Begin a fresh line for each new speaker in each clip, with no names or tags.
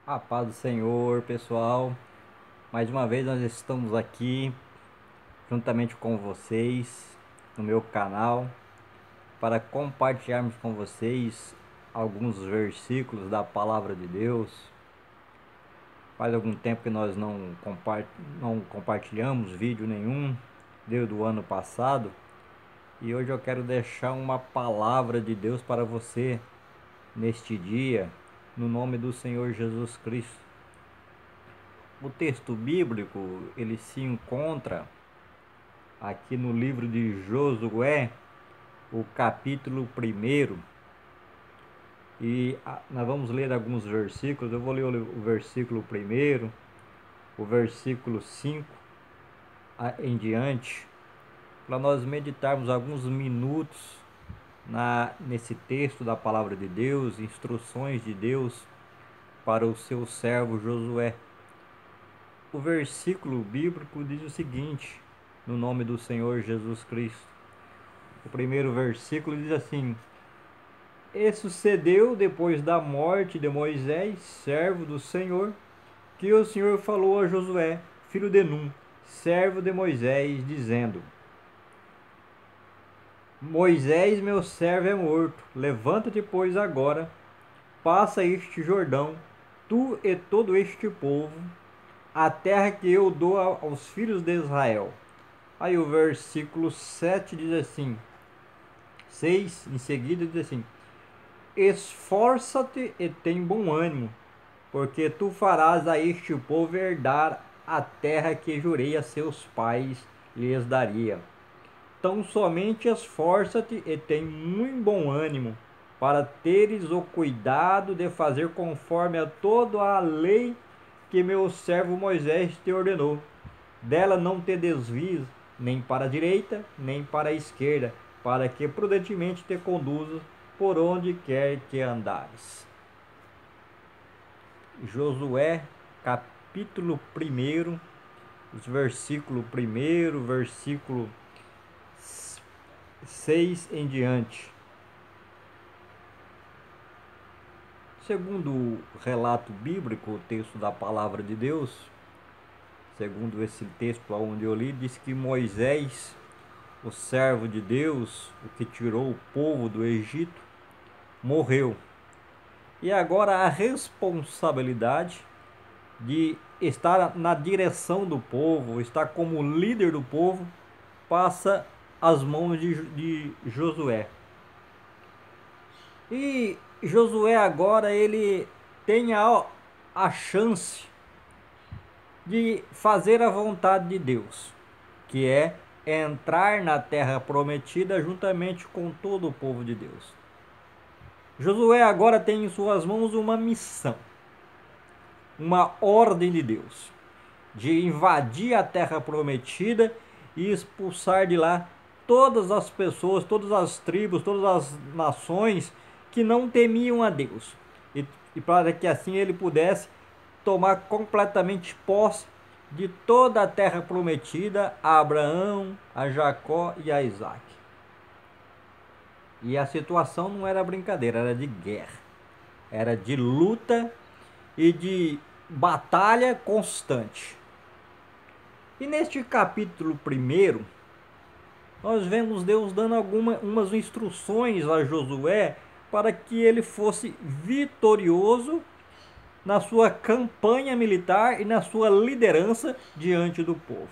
A paz do Senhor, pessoal. Mais uma vez nós estamos aqui juntamente com vocês no meu canal para compartilharmos com vocês alguns versículos da palavra de Deus. Faz algum tempo que nós não compartilhamos vídeo nenhum, desde o ano passado, e hoje eu quero deixar uma palavra de Deus para você neste dia, no nome do Senhor Jesus Cristo. O texto bíblico, ele se encontra aqui no livro de Josué, o capítulo 1. Nós vamos ler alguns versículos. Eu vou ler o versículo 1, o versículo 5 em diante, para nós meditarmos alguns minutos nesse texto da palavra de Deus, instruções de Deus para o seu servo Josué. O versículo bíblico diz o seguinte, no nome do Senhor Jesus Cristo. O primeiro versículo diz assim: E sucedeu depois da morte de Moisés, servo do Senhor, que o Senhor falou a Josué, filho de Num, servo de Moisés, dizendo: Moisés, meu servo, é morto. Levanta-te, pois, agora, passa este Jordão, tu e todo este povo, a terra que eu dou aos filhos de Israel. Aí o versículo 7 diz assim, 6 em seguida diz assim: Esforça-te e tem bom ânimo, porque tu farás a este povo herdar a terra que jurei a seus pais lhes daria. Tão somente esforça-te e tem muito bom ânimo, para teres o cuidado de fazer conforme a toda a lei que meu servo Moisés te ordenou. Dela não te desvies, nem para a direita, nem para a esquerda, para que prudentemente te conduzas por onde quer que andares. Josué, capítulo 1, os versículo 1, versículo 6 em diante. Segundo o relato bíblico, o texto da palavra de Deus, segundo esse texto onde eu li, diz que Moisés, o servo de Deus, o que tirou o povo do Egito, morreu. E agora a responsabilidade de estar na direção do povo, estar como líder do povo, passa às mãos de Josué. E Josué agora ele tem a chance de fazer a vontade de Deus, que é entrar na terra prometida juntamente com todo o povo de Deus. Josué agora tem em suas mãos uma missão, uma ordem de Deus, de invadir a terra prometida e expulsar de lá todas as pessoas, todas as tribos, todas as nações que não temiam a Deus. E para que assim ele pudesse tomar completamente posse de toda a terra prometida a Abraão, a Jacó e a Isaac. E a situação não era brincadeira, era de guerra, era de luta e de batalha constante. E neste capítulo 1, nós vemos Deus dando algumas instruções a Josué para que ele fosse vitorioso na sua campanha militar e na sua liderança diante do povo.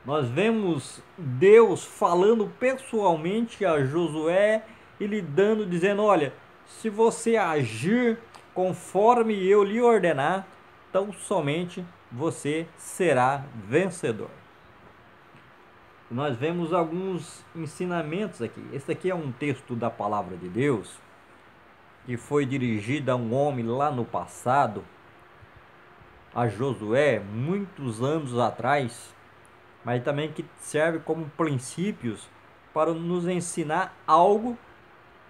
Nós vemos Deus falando pessoalmente a Josué e lhe dizendo: olha, se você agir conforme eu lhe ordenar, tão somente você será vencedor. Nós vemos alguns ensinamentos aqui. Esse aqui é um texto da palavra de Deus que foi dirigido a um homem lá no passado, a Josué, muitos anos atrás, mas também que serve como princípios para nos ensinar algo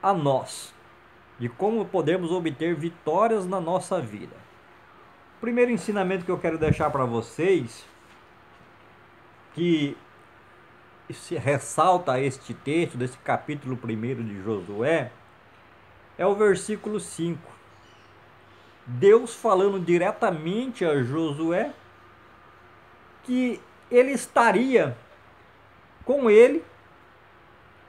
a nós, de como podemos obter vitórias na nossa vida. O primeiro ensinamento que eu quero deixar para vocês, que se ressalta este texto, desse capítulo 1 de Josué, é o versículo 5. Deus falando diretamente a Josué que ele estaria com ele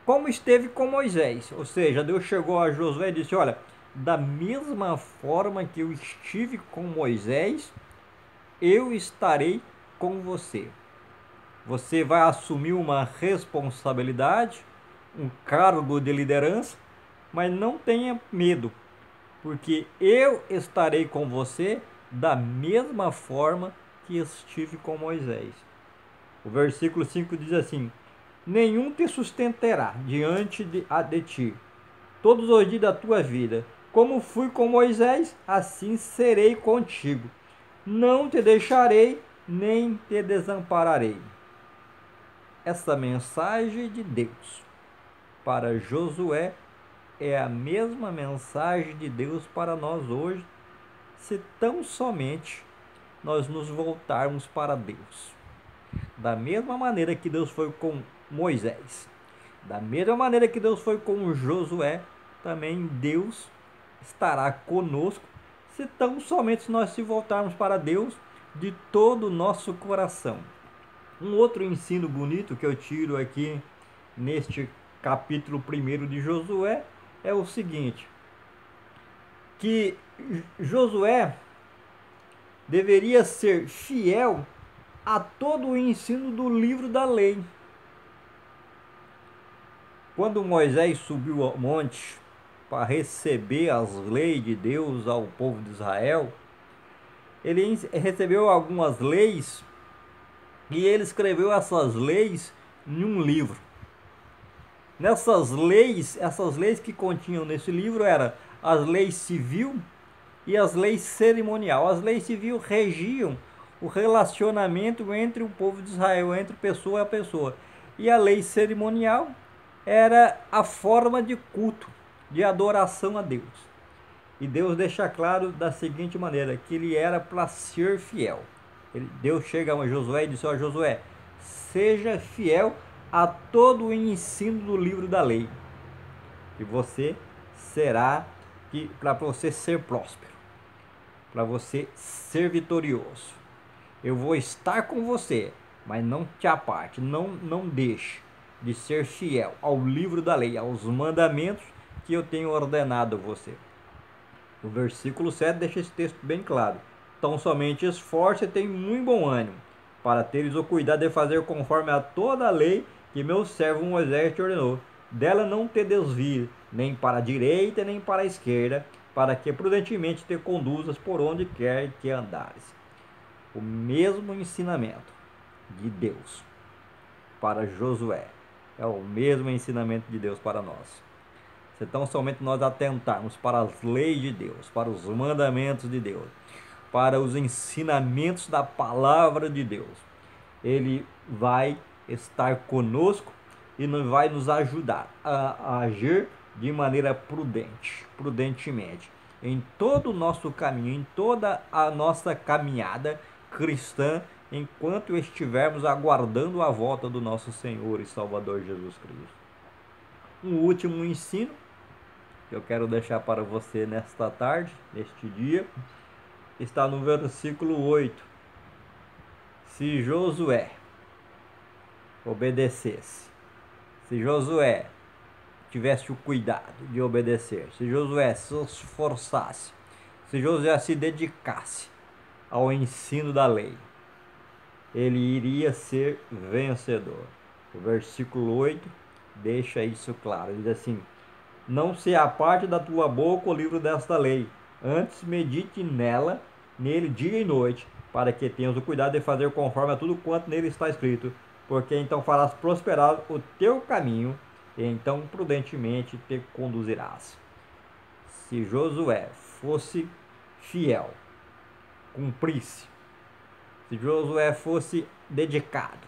como esteve com Moisés. Ou seja, Deus chegou a Josué e disse: olha, da mesma forma que eu estive com Moisés, eu estarei com você. Você vai assumir uma responsabilidade, um cargo de liderança, mas não tenha medo, porque eu estarei com você da mesma forma que estive com Moisés. O versículo 5 diz assim: nenhum te sustentará diante de ti todos os dias da tua vida. Como fui com Moisés, assim serei contigo. Não te deixarei, nem te desampararei. Essa mensagem de Deus para Josué é a mesma mensagem de Deus para nós hoje, se tão somente nós nos voltarmos para Deus. Da mesma maneira que Deus foi com Moisés, da mesma maneira que Deus foi com Josué, também Deus estará conosco, se tão somente nós se voltarmos para Deus de todo o nosso coração. Um outro ensino bonito que eu tiro aqui neste capítulo 1 de Josué é o seguinte: que Josué deveria ser fiel a todo o ensino do livro da lei. Quando Moisés subiu ao monte para receber as leis de Deus ao povo de Israel, ele recebeu algumas leis e ele escreveu essas leis em um livro. Essas leis que continham nesse livro eram as leis civil e as leis cerimonial. As leis civil regiam o relacionamento entre o povo de Israel, entre pessoa a pessoa. E a lei cerimonial era a forma de culto, de adoração a Deus. E Deus deixa claro da seguinte maneira, que ele era para ser fiel. Deus chega a Josué e disse: ó Josué, seja fiel a todo o ensino do livro da lei, que você será, para você ser próspero, para você ser vitorioso. Eu vou estar com você, mas não te aparte, não deixe de ser fiel ao livro da lei, aos mandamentos que eu tenho ordenado a você. O versículo 7 deixa esse texto bem claro. Então somente esforce e tenha muito bom ânimo, para teres o cuidado de fazer conforme a toda a lei que meu servo Moisés te ordenou. Dela não te desvie, nem para a direita, nem para a esquerda, para que prudentemente te conduzas por onde quer que andares. O mesmo ensinamento de Deus para Josué é o mesmo ensinamento de Deus para nós. Então somente nós atentarmos para as leis de Deus, para os mandamentos de Deus, para os ensinamentos da palavra de Deus, ele vai estar conosco e vai nos ajudar a agir de maneira prudentemente, em todo o nosso caminho, em toda a nossa caminhada cristã, enquanto estivermos aguardando a volta do nosso Senhor e Salvador Jesus Cristo. Um último ensino que eu quero deixar para você nesta tarde, neste dia, está no versículo 8. Se Josué obedecesse, se Josué tivesse o cuidado de obedecer, se Josué se esforçasse, se Josué se dedicasse ao ensino da lei, ele iria ser vencedor. O versículo 8 deixa isso claro. Ele diz assim: não se aparte da tua boca o livro desta lei, antes medite nele dia e noite, para que tenhas o cuidado de fazer conforme a tudo quanto nele está escrito, porque então farás prosperar o teu caminho, e então prudentemente te conduzirás. Se Josué fosse fiel, cumprisse, se Josué fosse dedicado,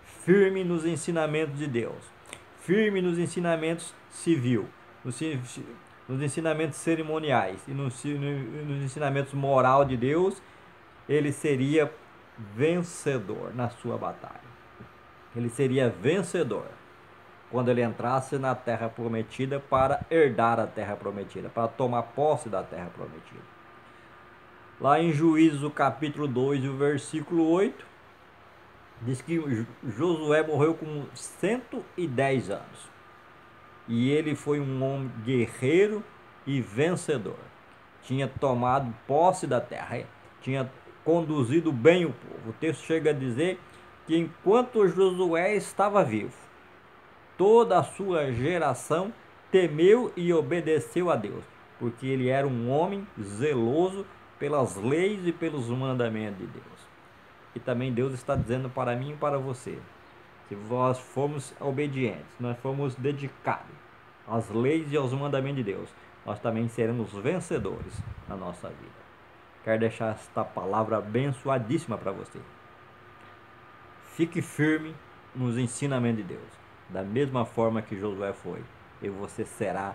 firme nos ensinamentos de Deus, firme nos ensinamentos civil, nos ensinamentos cerimoniais e nos ensinamentos moral de Deus, ele seria vencedor na sua batalha. Ele seria vencedor quando ele entrasse na terra prometida para herdar a terra prometida, para tomar posse da terra prometida. Lá em Juízes, o capítulo 2 e o versículo 8, diz que Josué morreu com 110 anos. E ele foi um homem guerreiro e vencedor. Tinha tomado posse da terra, tinha conduzido bem o povo. O texto chega a dizer que enquanto Josué estava vivo, toda a sua geração temeu e obedeceu a Deus, porque ele era um homem zeloso pelas leis e pelos mandamentos de Deus. E também Deus está dizendo para mim e para você: se nós formos obedientes, nós formos dedicados às leis e aos mandamentos de Deus, nós também seremos vencedores na nossa vida. Quero deixar esta palavra abençoadíssima para você. Fique firme nos ensinamentos de Deus, da mesma forma que Josué foi, e você será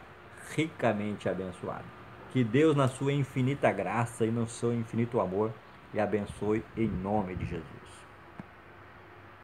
ricamente abençoado. Que Deus, na sua infinita graça e no seu infinito amor, lhe abençoe em nome de Jesus.